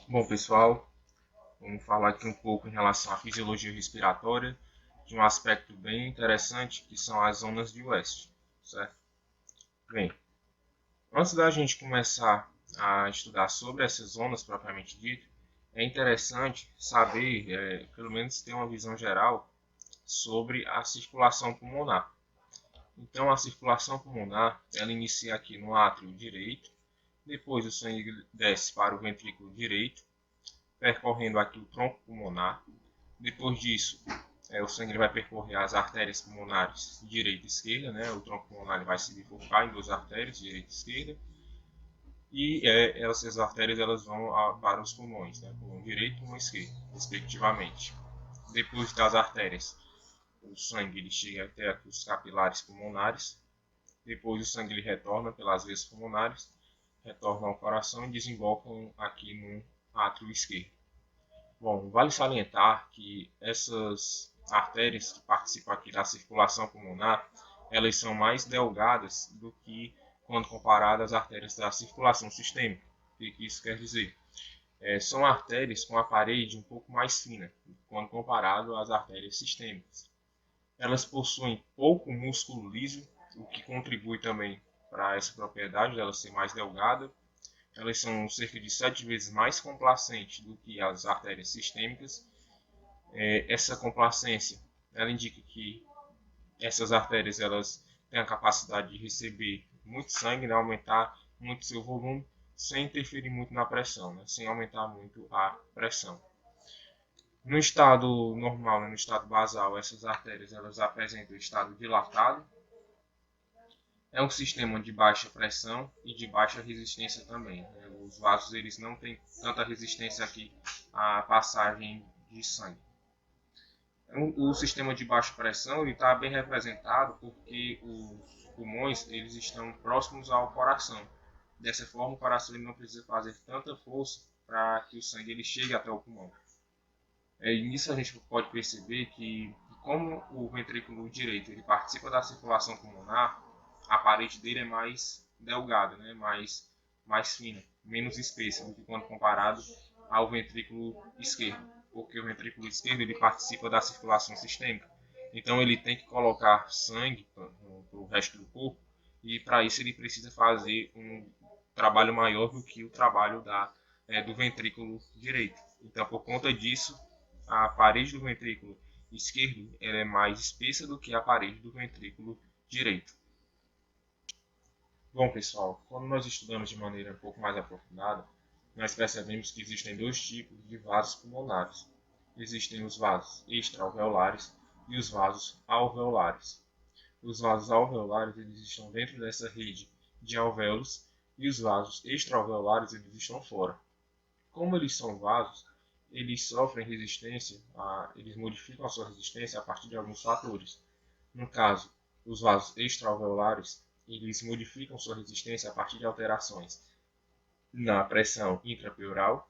Bom, pessoal, vamos falar aqui um pouco em relação à fisiologia respiratória, de um aspecto bem interessante, que são as zonas de West, certo? Bem, antes da gente começar a estudar sobre essas zonas propriamente dito, é interessante saber, pelo menos ter uma visão geral sobre a circulação pulmonar. Então, a circulação pulmonar, ela inicia aqui no átrio direito, depois o sangue desce para o ventrículo direito, percorrendo aqui o tronco pulmonar. Depois disso, o sangue vai percorrer as artérias pulmonares direita e esquerda, né? O tronco pulmonar vai se bifurcar em duas artérias, direita e esquerda, e essas artérias elas vão para os pulmões, né? Pulmão direito e pulmão esquerdo, respectivamente. Depois das artérias, o sangue ele chega até aqui os capilares pulmonares, depois o sangue ele retorna pelas veias pulmonares, retorna ao coração e desembocam aqui no átrio esquerdo. Bom, vale salientar que essas artérias que participam aqui da circulação pulmonar, elas são mais delgadas do que quando comparadas às artérias da circulação sistêmica. O que isso quer dizer? São artérias com a parede um pouco mais fina, quando comparado às artérias sistêmicas. Elas possuem pouco músculo liso, o que contribui também para essa propriedade dela ser mais delgada. Elas são cerca de 7 vezes mais complacentes do que as artérias sistêmicas. Essa complacência ela indica que essas artérias elas têm a capacidade de receber muito sangue, né, aumentar muito seu volume, sem interferir muito na pressão, né, sem aumentar muito a pressão. No estado normal, né, no estado basal, essas artérias elas apresentam o estado dilatado. É um sistema de baixa pressão e de baixa resistência também, né? Os vasos eles não têm tanta resistência aqui à passagem de sangue. O sistema de baixa pressão está bem representado porque os pulmões eles estão próximos ao coração. Dessa forma, o coração ele não precisa fazer tanta força para que o sangue ele chegue até o pulmão. E nisso a gente pode perceber que, como o ventrículo direito ele participa da circulação pulmonar, a parede dele é mais delgada, né? mais fina, menos espessa do que quando comparado ao ventrículo esquerdo, porque o ventrículo esquerdo ele participa da circulação sistêmica. Então ele tem que colocar sangue para o resto do corpo e para isso ele precisa fazer um trabalho maior do que o trabalho do ventrículo direito. Então por conta disso a parede do ventrículo esquerdo ela é mais espessa do que a parede do ventrículo direito. Bom, pessoal, quando nós estudamos de maneira um pouco mais aprofundada, nós percebemos que existem dois tipos de vasos pulmonares. Existem os vasos extraalveolares e os vasos alveolares. Os vasos alveolares eles estão dentro dessa rede de alvéolos e os vasos extraalveolares eles estão fora. Como eles são vasos, eles sofrem resistência, eles modificam a sua resistência a partir de alguns fatores. No caso, os vasos extraalveolares, eles modificam sua resistência a partir de alterações na pressão intrapleural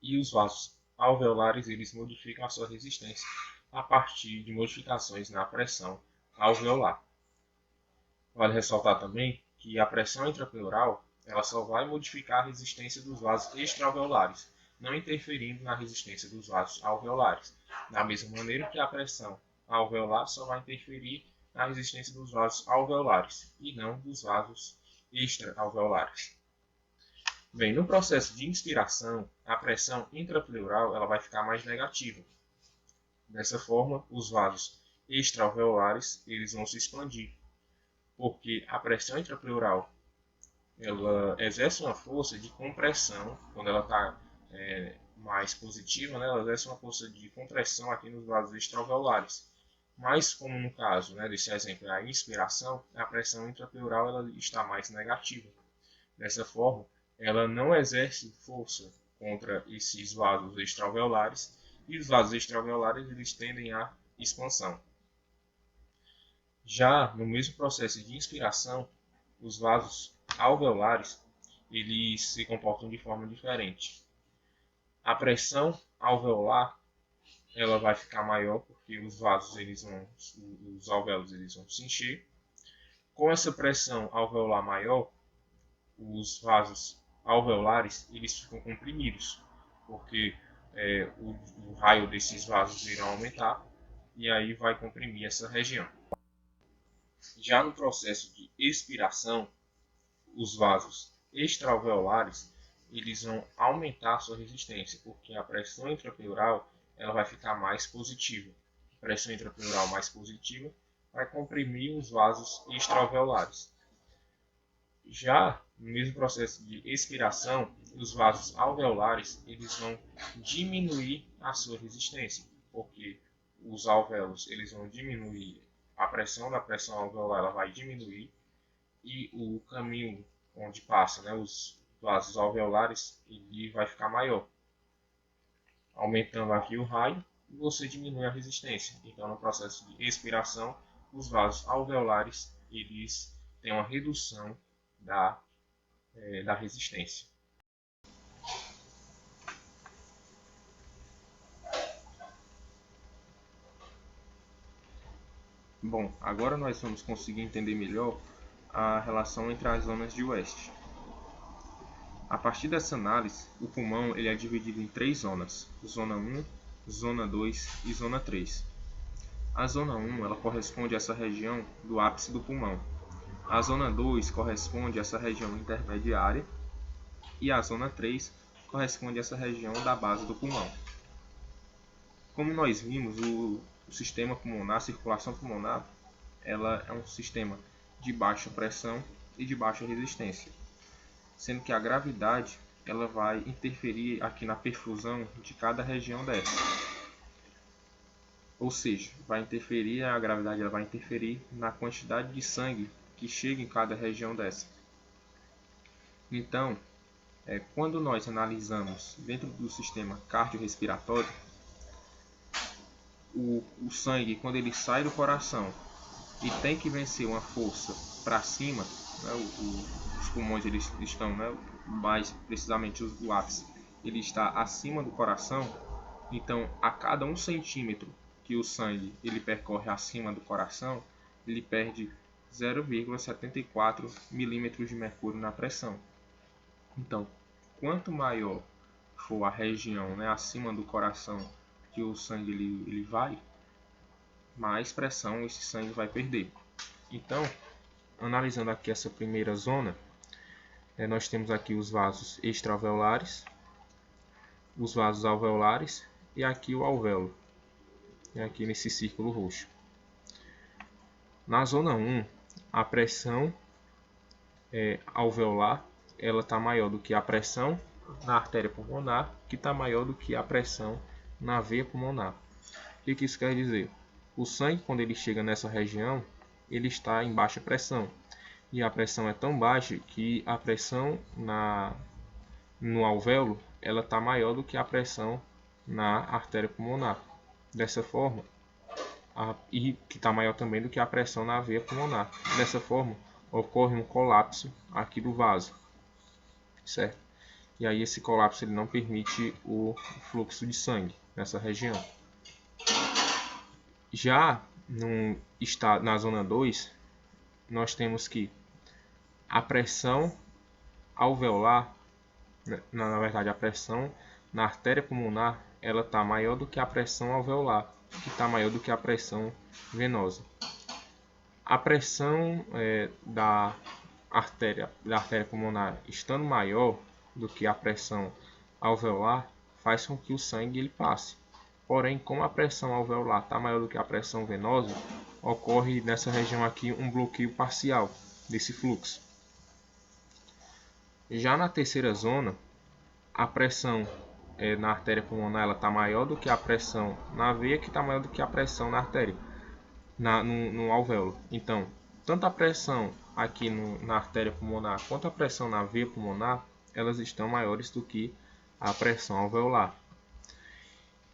e os vasos alveolares, eles modificam a sua resistência a partir de modificações na pressão alveolar. Vale ressaltar também que a pressão intrapleural ela só vai modificar a resistência dos vasos extraalveolares, não interferindo na resistência dos vasos alveolares, da mesma maneira que a pressão alveolar só vai interferir na resistência dos vasos alveolares e não dos vasos extraalveolares. Bem, no processo de inspiração, a pressão intrapleural ela vai ficar mais negativa. Dessa forma, os vasos extraalveolares eles vão se expandir, porque a pressão intrapleural ela exerce uma força de compressão quando ela está mais positiva, né? Ela exerce uma força de compressão aqui nos vasos extraalveolares. Mas como no caso, né, desse exemplo, a inspiração, a pressão intrapleural ela está mais negativa. Dessa forma, ela não exerce força contra esses vasos extraalveolares e os vasos extraalveolares eles tendem à expansão. Já no mesmo processo de inspiração, os vasos alveolares eles se comportam de forma diferente. A pressão alveolar ela vai ficar maior porque os vasos os alvéolos eles vão se encher. Com essa pressão alveolar maior, os vasos alveolares eles ficam comprimidos, porque o raio desses vasos irá aumentar e aí vai comprimir essa região. Já no processo de expiração, os vasos extraalveolares eles vão aumentar a sua resistência, porque a pressão intrapleural ela vai ficar mais positiva. A pressão intrapleural mais positiva vai comprimir os vasos extraalveolares. Já no mesmo processo de expiração, os vasos alveolares eles vão diminuir a sua resistência, porque os alvéolos eles vão diminuir a pressão da pressão alveolar, ela vai diminuir e o caminho onde passa, né, os vasos alveolares, ele vai ficar maior, aumentando aqui o raio e você diminui a resistência. Então, no processo de expiração, os vasos alveolares eles têm uma redução da resistência. Bom, agora nós vamos conseguir entender melhor a relação entre as zonas de West. A partir dessa análise, o pulmão ele é dividido em 3 zonas: zona 1, zona 2 e zona 3. A zona 1 ela corresponde a essa região do ápice do pulmão. A zona 2 corresponde a essa região intermediária e a zona 3 corresponde a essa região da base do pulmão. Como nós vimos, o sistema pulmonar, a circulação pulmonar, ela é um sistema de baixa pressão e de baixa resistência, sendo que a gravidade ela vai interferir aqui na perfusão de cada região dessa. Ou seja, a gravidade ela vai interferir na quantidade de sangue que chega em cada região dessa. Então, quando nós analisamos dentro do sistema cardiorrespiratório, o sangue, quando ele sai do coração e tem que vencer uma força para cima, né, os pulmões eles estão, né, mais precisamente o ápice, ele está acima do coração. Então, a cada 1 centímetro que o sangue ele percorre acima do coração, ele perde 0,74 milímetros de mercúrio na pressão. Então, quanto maior for a região, né, acima do coração que o sangue ele vai, mais pressão esse sangue vai perder. Então, analisando aqui essa primeira zona, nós temos aqui os vasos extraalveolares, os vasos alveolares e aqui o alvéolo, aqui nesse círculo roxo. Na zona 1, a pressão alveolar ela está maior do que a pressão na artéria pulmonar, que está maior do que a pressão na veia pulmonar. O que isso quer dizer? O sangue, quando ele chega nessa região, ele está em baixa pressão. E a pressão é tão baixa que a pressão no alvéolo ela está maior do que a pressão na artéria pulmonar. Dessa forma, e que está maior também do que a pressão na veia pulmonar. Dessa forma, ocorre um colapso aqui do vaso, certo? E aí esse colapso ele não permite o fluxo de sangue nessa região. Já na zona 2, nós temos que a pressão alveolar, na verdade a pressão na artéria pulmonar, ela está maior do que a pressão alveolar, que está maior do que a pressão venosa. A pressão da artéria pulmonar estando maior do que a pressão alveolar, faz com que o sangue ele passe. Porém, como a pressão alveolar está maior do que a pressão venosa, ocorre nessa região aqui um bloqueio parcial desse fluxo. Já na terceira zona, a pressão na artéria pulmonar está maior do que a pressão na veia, que está maior do que a pressão na artéria, no alvéolo. Então, tanto a pressão aqui na artéria pulmonar quanto a pressão na veia pulmonar, elas estão maiores do que a pressão alveolar.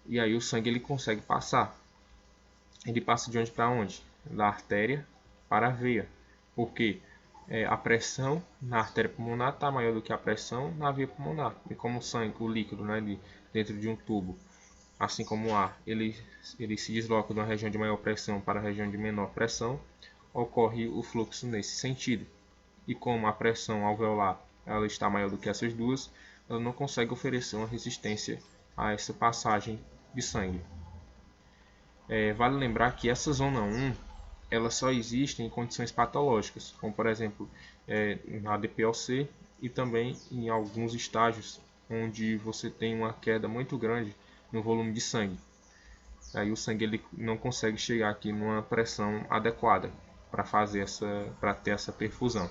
E aí o sangue ele consegue passar. Ele passa de onde para onde? Da artéria para a veia. Porque a pressão na artéria pulmonar está maior do que a pressão na veia pulmonar. E como o sangue, o líquido, né, dentro de um tubo, assim como o ar, ele se desloca de uma região de maior pressão para a região de menor pressão, ocorre o fluxo nesse sentido. E como a pressão alveolar ela está maior do que essas duas, ela não consegue oferecer uma resistência a essa passagem de sangue. Vale lembrar que essa zona 1 ela só existe em condições patológicas, como por exemplo na DPOC e também em alguns estágios onde você tem uma queda muito grande no volume de sangue. Aí o sangue ele não consegue chegar aqui numa pressão adequada para ter essa perfusão.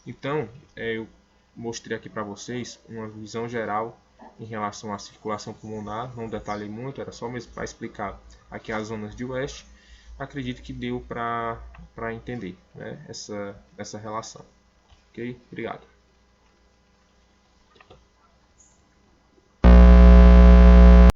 Então, eu mostrei aqui para vocês uma visão geral em relação à circulação pulmonar, não detalhei muito, era só mesmo para explicar aqui as zonas de West. Acredito que deu para entender, né, essa relação. Ok? Obrigado.